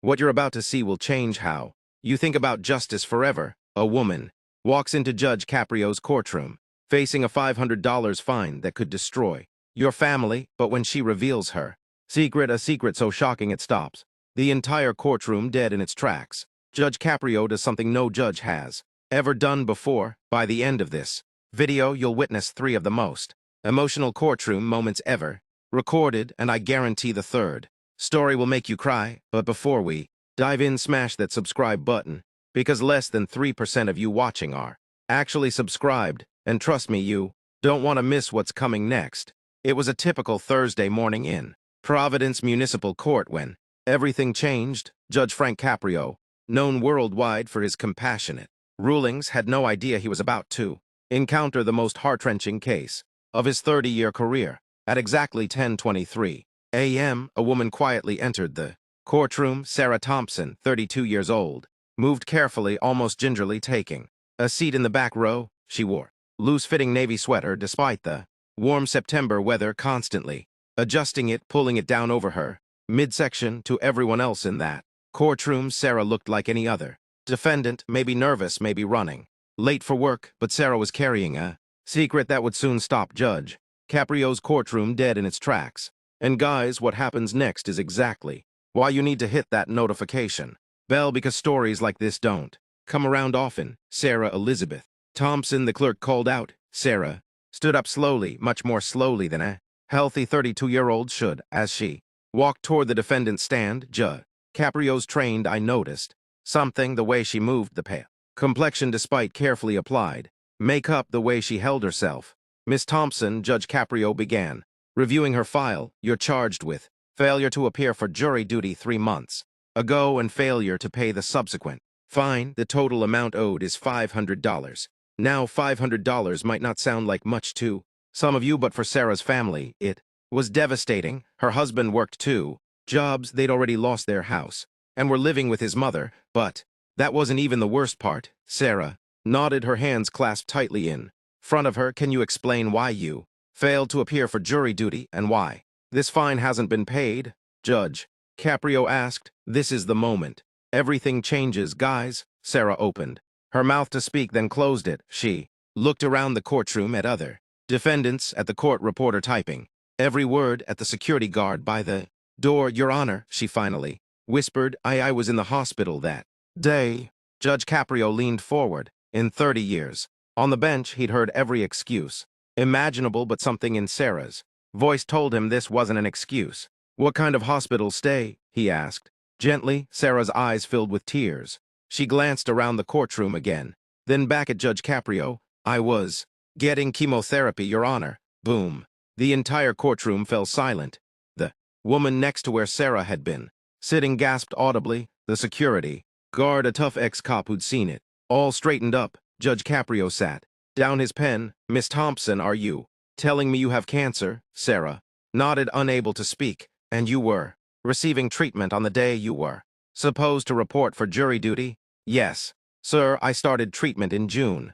What you're about to see will change how you think about justice forever. A woman walks into Judge Caprio's courtroom, facing a $500 fine that could destroy your family, but when she reveals her secret, a secret so shocking it stops the entire courtroom dead in its tracks, Judge Caprio does something no judge has ever done before. By the end of this video, you'll witness 3 of the most emotional courtroom moments ever recorded, and I guarantee the third story will make you cry. But before we dive in, smash that subscribe button, because less than 3% of you watching are actually subscribed, and trust me, you don't want to miss what's coming next. It was a typical Thursday morning in Providence Municipal Court when everything changed. Judge Frank Caprio, known worldwide for his compassionate rulings, had no idea he was about to encounter the most heart-wrenching case of his 30-year career. At exactly 10:23 a.m., a woman quietly entered the courtroom. Sarah Thompson, 32 years old, moved carefully, almost gingerly, taking a seat in the back row. She wore loose-fitting navy sweater despite the warm September weather, constantly adjusting it, pulling it down over her midsection. To everyone else in that courtroom, Sarah looked like any other defendant, maybe nervous, maybe running late for work, but Sarah was carrying a secret that would soon stop Judge Caprio's courtroom dead in its tracks. And guys, what happens next is exactly why you need to hit that notification bell, because stories like this don't come around often. Sarah Elizabeth Thompson, the clerk called out. Sarah stood up slowly, much more slowly than a healthy 32-year-old should. As she walked toward the defendant's stand, Judge Caprio's trained eye noticed something: the way she moved, the pale complexion despite carefully applied makeup, the way she held herself. Miss Thompson, Judge Caprio began reviewing her file. You're charged with failure to appear for jury duty 3 months ago and failure to pay the subsequent fine. The total amount owed is $500. Now, $500 might not sound like much to some of you, but for Sarah's family, it was devastating. Her husband worked 2 jobs, they'd already lost their house, and were living with his mother. But that wasn't even the worst part. Sarah nodded, her hands clasped tightly in front of her. Can you explain why you failed to appear for jury duty and why this fine hasn't been paid? Judge Caprio asked. This is the moment everything changes, guys. Sarah opened her mouth to speak, then closed it. She looked around the courtroom at other defendants, at the court reporter typing every word, at the security guard by the door. Your Honor, she finally whispered, I was in the hospital that day. Judge Caprio leaned forward. In 30 years on the bench, he'd heard every excuse imaginable, but something in Sarah's voice told him this wasn't an excuse. What kind of hospital stay? He asked gently. Sarah's eyes filled with tears. She glanced around the courtroom again, then back at Judge Caprio. I was getting chemotherapy, Your Honor. Boom. The entire courtroom fell silent. The woman next to where Sarah had been sitting gasped audibly. The security guard, a tough ex-cop who'd seen it all, straightened up. Judge Caprio sat down his pen. Miss Thompson, are you telling me you have cancer? Sarah nodded, unable to speak. And you were receiving treatment on the day you were supposed to report for jury duty? Yes, sir. I started treatment in June.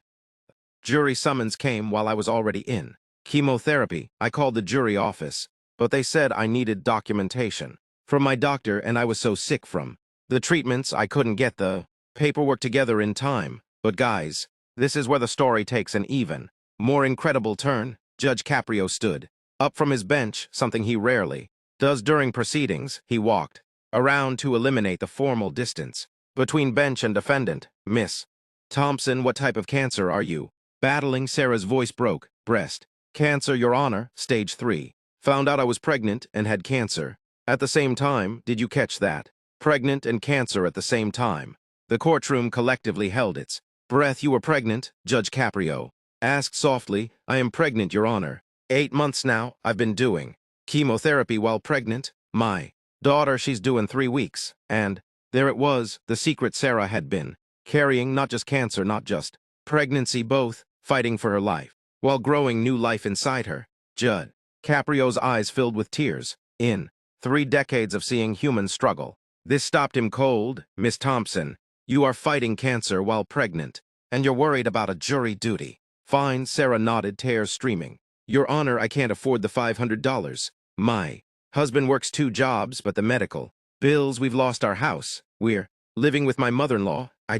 Jury summons came while I was already in chemotherapy. I called the jury office, but they said I needed documentation from my doctor, and I was so sick from the treatments I couldn't get the paperwork together in time. But guys, this is where the story takes an even more incredible turn. Judge Caprio stood up from his bench, something he rarely does during proceedings. He walked around to eliminate the formal distance between bench and defendant. Miss Thompson, what type of cancer are you battling? Sarah's voice broke. Breast cancer, Your Honor, stage 3. Found out I was pregnant and had cancer at the same time. Did you catch that? Pregnant and cancer at the same time. The courtroom collectively held its breath. You were pregnant? Judge Caprio asked softly. I am pregnant, Your Honor. 8 months now. I've been doing chemotherapy while pregnant. My daughter, she's due in 3 weeks. And there it was, the secret Sarah had been carrying. Not just cancer, not just pregnancy, both, fighting for her life while growing new life inside her. Judge Caprio's eyes filled with tears. In 3 decades of seeing humans struggle, this stopped him cold. Miss Thompson, you are fighting cancer while pregnant, and you're worried about a jury duty fine. Sarah nodded, tears streaming. Your Honor, I can't afford the $500. My husband works 2 jobs, but the medical Bills, we've lost our house. We're living with my mother-in-law. I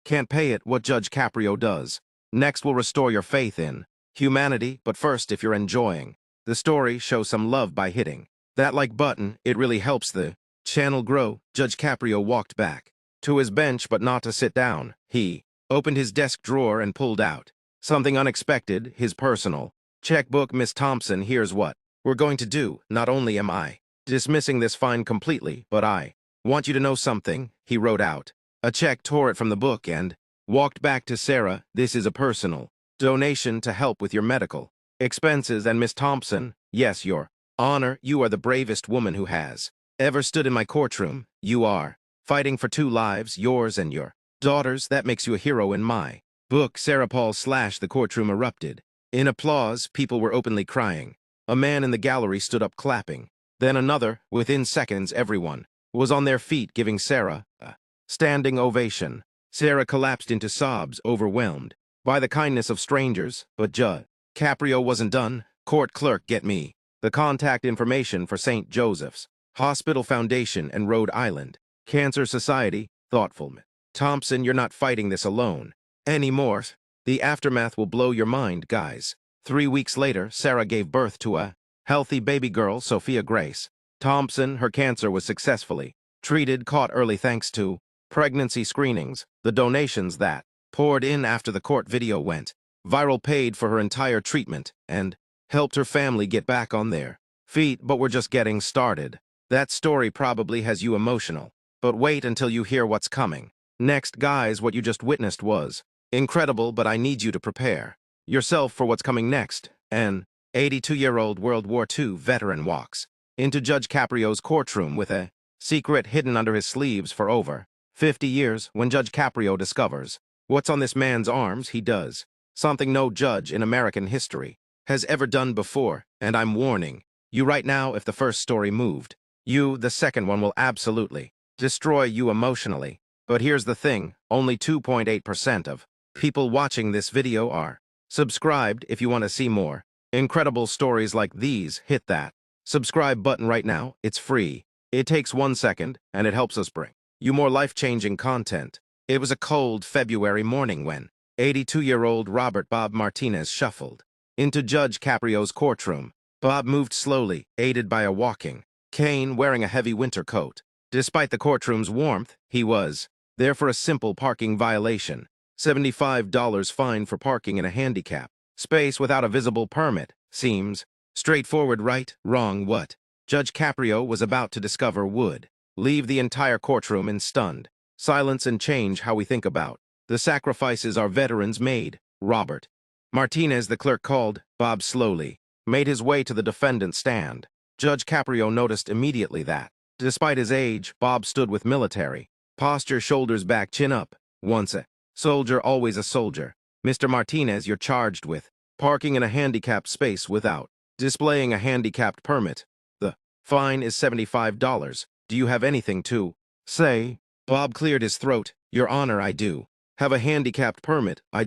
can't pay it. What Judge Caprio does. Next, we'll restore your faith in humanity, but first, if you're enjoying the story, show some love by hitting that like button. It really helps the channel grow. Judge Caprio walked back to his bench, but not to sit down. He opened his desk drawer and pulled out something unexpected, his personal checkbook. Miss Thompson, here's what we're going to do. Not only am I dismissing this fine completely, but I want you to know something. He wrote out a check, tore it from the book, and walked back to Sarah. This is a personal donation to help with your medical expenses. And Miss Thompson, yes, Your Honor, you are the bravest woman who has ever stood in my courtroom. You are fighting for 2 lives, yours and your daughter's. That makes you a hero in my book. Sarah Paul / the courtroom erupted in applause. People were openly crying. A man in the gallery stood up clapping. Then another. Within seconds, everyone was on their feet, giving Sarah a standing ovation. Sarah collapsed into sobs, overwhelmed by the kindness of strangers. But Judge Caprio wasn't done. Court clerk, get me the contact information for St. Joseph's Hospital Foundation and Rhode Island Cancer Society. Thoughtful. Thompson, you're not fighting this alone anymore. The aftermath will blow your mind, guys. 3 weeks later, Sarah gave birth to a healthy baby girl, Sophia Grace Thompson. Her cancer was successfully treated, caught early thanks to pregnancy screenings. The donations that poured in after the court video went viral paid for her entire treatment and helped her family get back on their feet. But we're just getting started. That story probably has you emotional, but wait until you hear what's coming next. Guys, what you just witnessed was incredible, but I need you to prepare yourself for what's coming next. An 82-year-old World War II veteran walks into Judge Caprio's courtroom with a secret hidden under his sleeves for over 50 years. When Judge Caprio discovers what's on this man's arms, he does something no judge in American history has ever done before. And I'm warning you right now, if the first story moved you, the second one will absolutely destroy you emotionally. But here's the thing, only 2.8% of people watching this video are subscribed. If you want to see more incredible stories like these, hit that subscribe button right now. It's free. It takes 1 second, and it helps us bring you more life-changing content. It was a cold February morning when 82-year-old Robert Bob Martinez shuffled into Judge Caprio's courtroom. Bob moved slowly, aided by a walking cane, wearing a heavy winter coat. Despite the courtroom's warmth, he was there for a simple parking violation. $75 fine for parking in a handicap space without a visible permit. Seems straightforward, right? Wrong. What Judge Caprio was about to discover would leave the entire courtroom in stunned silence and change how we think about the sacrifices our veterans made. Robert Martinez, the clerk called. Bob slowly made his way to the defendant's stand. Judge Caprio noticed immediately that, despite his age, Bob stood with military posture, shoulders back, chin up. Once a soldier, always a soldier. Mr. Martinez, you're charged with parking in a handicapped space without displaying a handicapped permit. The fine is $75. Do you have anything to say? Bob cleared his throat. Your Honor, I do have a handicapped permit. I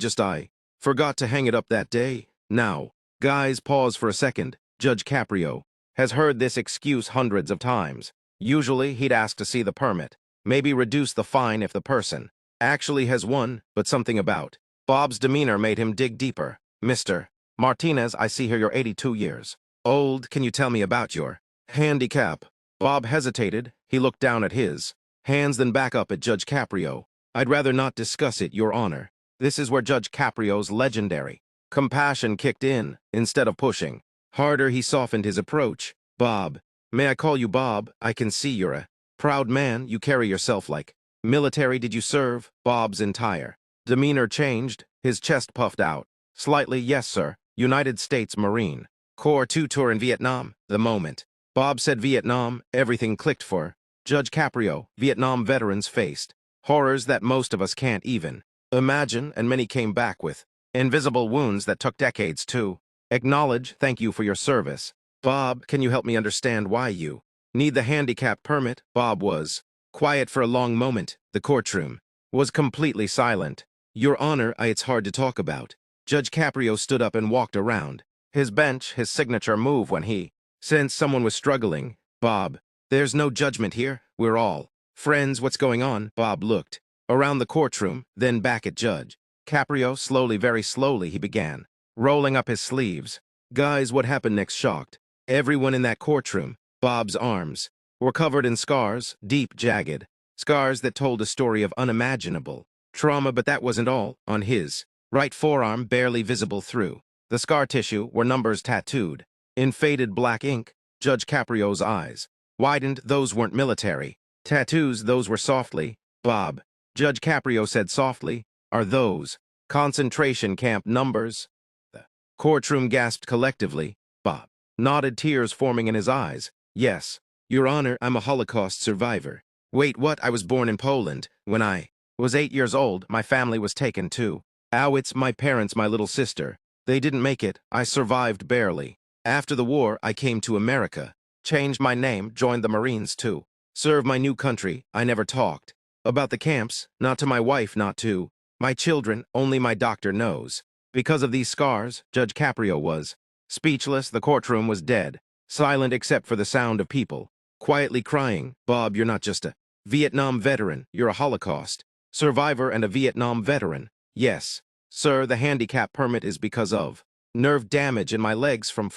forgot to hang it up that day. Now, guys, pause for a second. Judge Caprio has heard this excuse hundreds of times. Usually, he'd ask to see the permit, maybe reduce the fine if the person actually has one, but something about Bob's demeanor made him dig deeper. Mr. Martinez, I see here you're 82 years old. Can you tell me about your handicap? Bob hesitated. He looked down at his hands, then back up at Judge Caprio. I'd rather not discuss it, Your Honor. This is where Judge Caprio's legendary compassion kicked in. Instead of pushing harder, he softened his approach. Bob, may I call you Bob? I can see you're a proud man. You carry yourself like military. Did you serve? Bob's entire demeanor changed. His chest puffed out slightly. Yes, sir. United States Marine Corps 2 tour in Vietnam. The moment Bob said Vietnam, everything clicked for Judge Caprio. Vietnam veterans faced horrors that most of us can't even imagine, and many came back with invisible wounds that took decades to acknowledge. Thank you for your service. Bob, can you help me understand why you need the handicap permit? Bob was quiet for a long moment. The courtroom was completely silent. Your Honor, it's hard to talk about. Judge Caprio stood up and walked around his bench, his signature move when he sensed someone was struggling. Bob, There's no judgment here. We're all friends. What's going on? Bob looked around the courtroom, then back at Judge Caprio. Slowly, very slowly, he began rolling up his sleeves. Guys, what happened next shocked everyone in that courtroom. Bob's arms were covered in scars, deep, jagged scars that told a story of unimaginable trauma, but that wasn't all. On his right forearm, barely visible through the scar tissue, were numbers tattooed in faded black ink. Judge Caprio's eyes widened. Those weren't military tattoos, those were softly. Bob, Judge Caprio said softly, are those concentration camp numbers? The courtroom gasped collectively. Bob nodded, tears forming in his eyes. Yes, Your Honor, I'm a Holocaust survivor. Wait, what? I was born in Poland. When I was 8 years old, my family was taken to Auschwitz. My parents, my little sister, they didn't make it. I survived barely. After the war, I came to America, changed my name, joined the Marines to serve my new country. I never talked about the camps, not to my wife, not to my children, only my doctor knows. Because of these scars, Judge Caprio was speechless. The courtroom was dead, silent except for the sound of people quietly crying. Bob, you're not just a Vietnam veteran, you're a Holocaust survivor and a Vietnam veteran. Yes, sir, the handicap permit is because of nerve damage in my legs from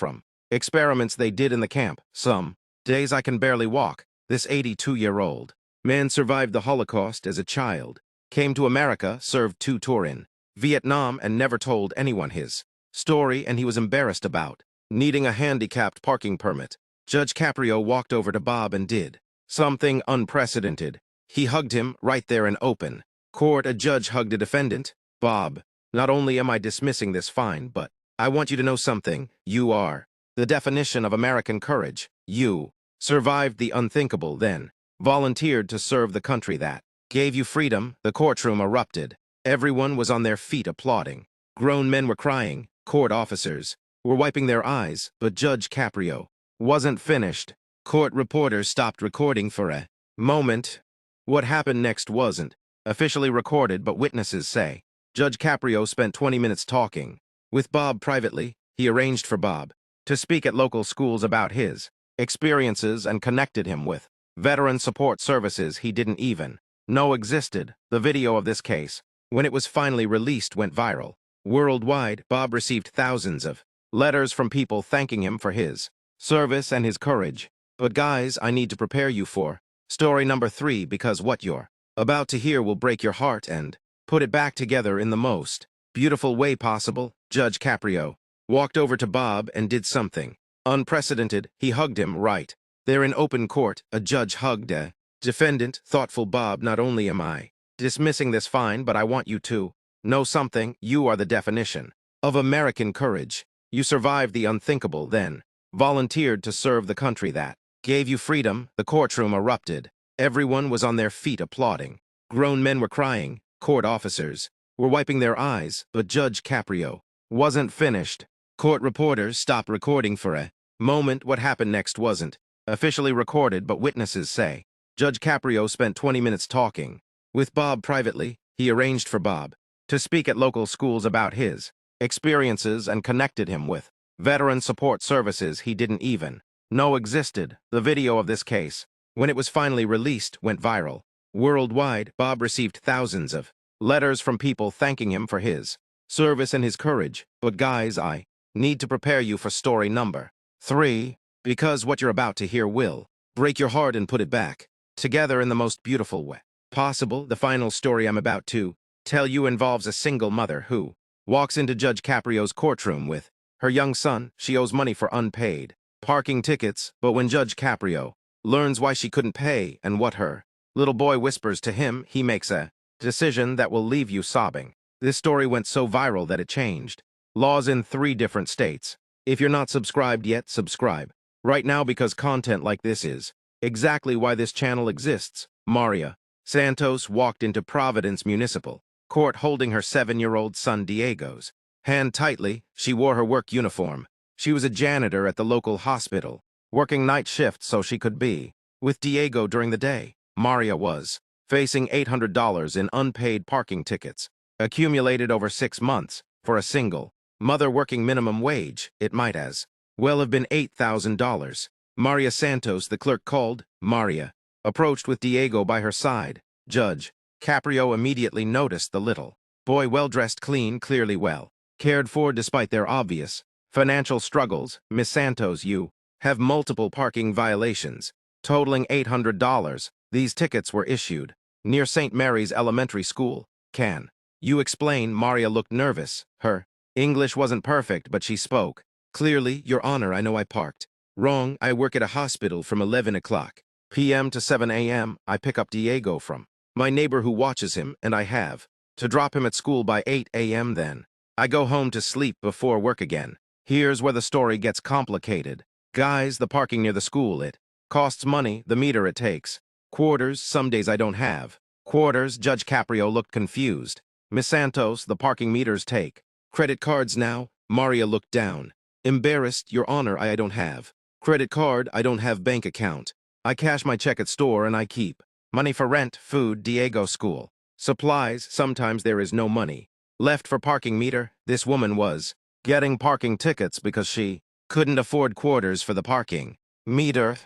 experiments they did in the camp. Some days I can barely walk. This 82-year-old man survived the Holocaust as a child, came to America, served 2 tours in Vietnam, and never told anyone his story, and he was embarrassed about needing a handicapped parking permit. Judge Caprio walked over to Bob and did something unprecedented. He hugged him right there in open court. A judge hugged a defendant. Bob, not only am I dismissing this fine, but I want you to know something. You are the definition of American courage. You survived the unthinkable, then volunteered to serve the country that gave you freedom. The courtroom erupted. Everyone was on their feet applauding. Grown men were crying. Court officers were wiping their eyes, but Judge Caprio wasn't finished. Court reporters stopped recording for a moment. What happened next wasn't officially recorded, but witnesses say Judge Caprio spent 20 minutes talking with Bob privately. He arranged for Bob to speak at local schools about his experiences and connected him with veteran support services he didn't even know existed. The video of this case, when it was finally released, went viral worldwide. Bob received thousands of letters from people thanking him for his service and his courage. But guys, I need to prepare you for story number 3, because what you're about to hear will break your heart and put it back together in the most beautiful way possible. Judge Caprio walked over to Bob and did something unprecedented. He hugged him right there in open court. A judge hugged a defendant. Thoughtful. Bob, not only am I dismissing this fine, but I want you to know something. You are the definition of American courage. You survived the unthinkable, then volunteered to serve the country that gave you freedom. The courtroom erupted. Everyone was on their feet applauding. Grown men were crying. Court officers were wiping their eyes, but Judge Caprio wasn't finished. Court reporters stopped recording for a moment. What happened next wasn't officially recorded, but witnesses say Judge Caprio spent 20 minutes talking with Bob privately. He arranged for Bob to speak at local schools about his experiences and connected him with veteran support services he didn't even know existed. The video of this case, when it was finally released, went viral worldwide. Bob received thousands of letters from people thanking him for his service and his courage. But guys, I need to prepare you for story number 3, because what you're about to hear will break your heart and put it back together in the most beautiful way possible. The final story I'm about to tell you involves a single mother who walks into Judge Caprio's courtroom with her young son. She owes money for unpaid parking tickets, but when Judge Caprio learns why she couldn't pay and what her little boy whispers to him, he makes a decision that will leave you sobbing. This story went so viral that it changed laws in 3 different states. If you're not subscribed yet, subscribe right now, because content like this is exactly why this channel exists. Maria Santos walked into Providence Municipal Court holding her 7-year-old son Diego's hand tightly. She wore her work uniform. She was a janitor at the local hospital, working night shifts so she could be with Diego during the day. Maria was facing $800 in unpaid parking tickets, accumulated over 6 months. For a single mother working minimum wage, it might as well have been $8,000. Maria Santos, the clerk called. Maria approached with Diego by her side. Judge Caprio immediately noticed the little boy, well-dressed, clean, clearly well cared for despite their obvious financial struggles. Miss Santos, you have multiple parking violations, totaling $800. These tickets were issued near St. Mary's Elementary School. Can you explain? Maria looked nervous. Her English wasn't perfect, but she spoke clearly. Your Honor, I know I parked wrong. I work at a hospital from 11 o'clock p.m. to 7 a.m. I pick up Diego from my neighbor who watches him, and I have to drop him at school by 8 a.m. Then I go home to sleep before work again. Here's where the story gets complicated. Guys, the parking near the school, it costs money. The meter it takes quarters. Some days I don't have quarters. Judge Caprio looked confused. Miss Santos, the parking meters take credit cards now. Maria looked down, embarrassed. Your Honor, I don't have credit card. I don't have bank account. I cash my check at store and I keep money for rent, food, Diego school supplies. Sometimes there is no money left for parking meter. This woman was getting parking tickets because she couldn't afford quarters for the parking meter.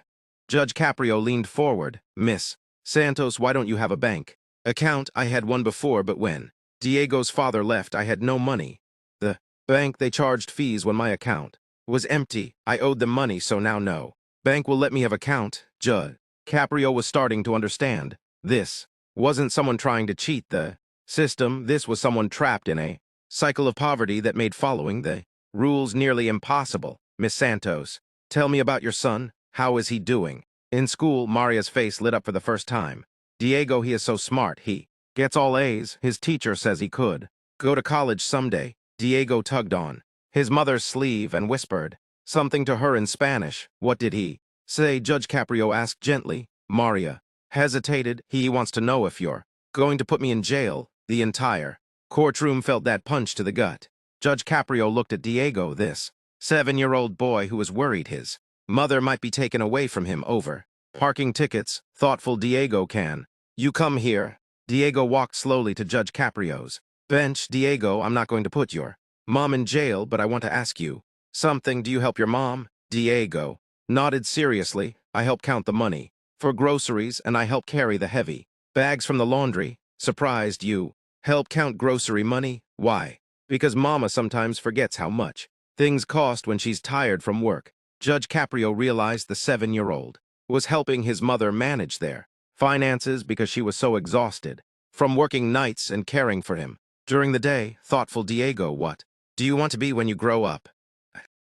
Judge Caprio leaned forward. Miss Santos, why don't you have a bank account? I had one before, but when Diego's father left, I had no money. The bank, they charged fees when my account was empty. I owed them money, so now no bank will let me have account. Judge Caprio was starting to understand. This wasn't someone trying to cheat the system. This was someone trapped in a cycle of poverty that made following the rules nearly impossible. Miss Santos, tell me about your son. How is he doing in school? Maria's face lit up for the first time. Diego, he is so smart. He gets all A's. His teacher says he could go to college someday. Diego tugged on his mother's sleeve and whispered something to her in Spanish. What did he say? Judge Caprio asked gently. Maria hesitated. He wants to know if you're going to put me in jail. The entire courtroom felt that punch to the gut. Judge Caprio looked at Diego, this 7-year-old boy who was worried his mother might be taken away from him over parking tickets. Thoughtful Diego, can you come here? Diego walked slowly to Judge Caprio's bench. Diego, I'm not going to put your mom in jail, but I want to ask you something. Do you help your mom? Diego nodded seriously. I help count the money for groceries, and I help carry the heavy bags from the laundry. Surprised you help count grocery money? Why? Because Mama sometimes forgets how much things cost when she's tired from work. Judge Caprio realized the 7-year-old was helping his mother manage their finances because she was so exhausted from working nights and caring for him during the day. Thoughtful Diego, what do you want to be when you grow up?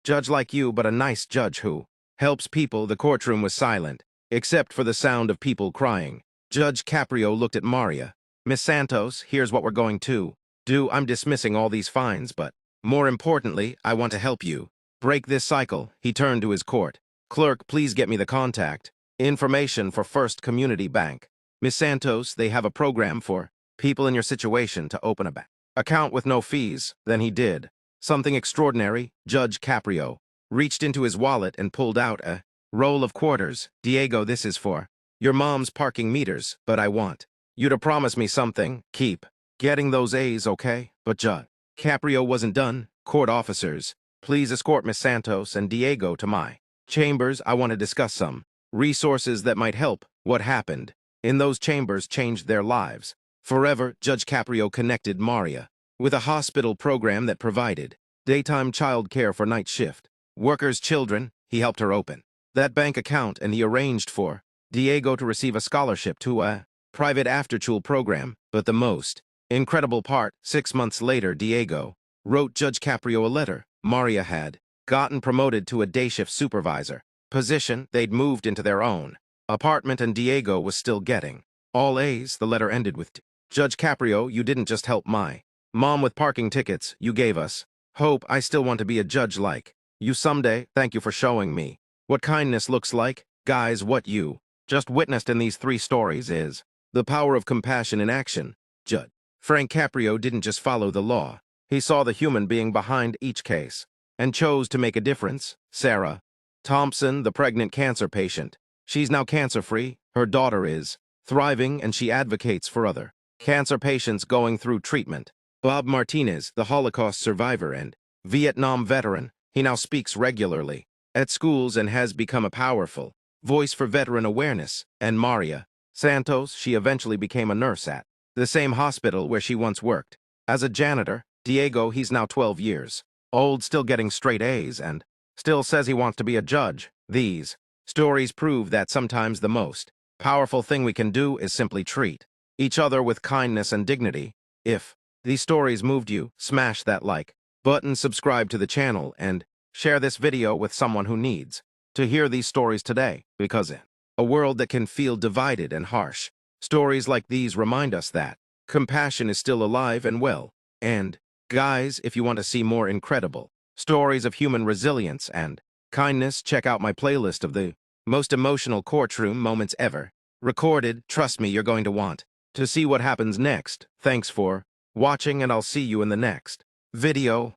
Judge like you, but a nice judge who helps people. The courtroom was silent, except for the sound of people crying. Judge Caprio looked at Maria. Miss Santos, here's what we're going to do. I'm dismissing all these fines, but more importantly, I want to help you break this cycle. He turned to his court clerk. Please get me the contact information for First Community Bank. Miss Santos, they have a program for people in your situation to open a bank account with no fees. Then he did something extraordinary. Judge Caprio reached into his wallet and pulled out a roll of quarters. Diego, this is for your mom's parking meters, but I want you to promise me something. Keep getting those A's, okay? But Judge Caprio wasn't done. Court officers, please escort Miss Santos and Diego to my chambers. I want to discuss some resources that might help. What happened in those chambers changed their lives forever. Judge Caprio connected Maria with a hospital program that provided daytime child care for night shift workers' children. He helped her open that bank account, and he arranged for Diego to receive a scholarship to a private after-school program. But the most incredible part, 6 months later, Diego wrote Judge Caprio a letter. Maria had gotten promoted to a day shift supervisor position. They'd moved into their own apartment, and Diego was still getting all A's. The letter ended with, Judge Caprio, you didn't just help my mom with parking tickets, you gave us hope. I still want to be a judge like you someday. Thank you for showing me what kindness looks like. Guys, what you just witnessed in these 3 stories is the power of compassion in action. Judge Frank Caprio didn't just follow the law. He saw the human being behind each case and chose to make a difference. Sarah Thompson, the pregnant cancer patient. She's now cancer-free. Her daughter is thriving, and she advocates for other cancer patients going through treatment. Bob Martinez, the Holocaust survivor and Vietnam veteran. He now speaks regularly at schools and has become a powerful voice for veteran awareness. And Maria Santos, she eventually became a nurse at the same hospital where she once worked. As a janitor, Diego, he's now 12 years old, still getting straight A's, and still says he wants to be a judge. These stories prove that sometimes the most powerful thing we can do is simply treat each other with kindness and dignity. If these stories moved you, smash that like button, subscribe to the channel, and share this video with someone who needs to hear these stories today, because in a world that can feel divided and harsh, stories like these remind us that compassion is still alive and well. And, guys, if you want to see more incredible stories of human resilience and kindness, check out my playlist of the most emotional courtroom moments ever recorded. Trust me, you're going to want to see what happens next. Thanks for watching, and I'll see you in the next video.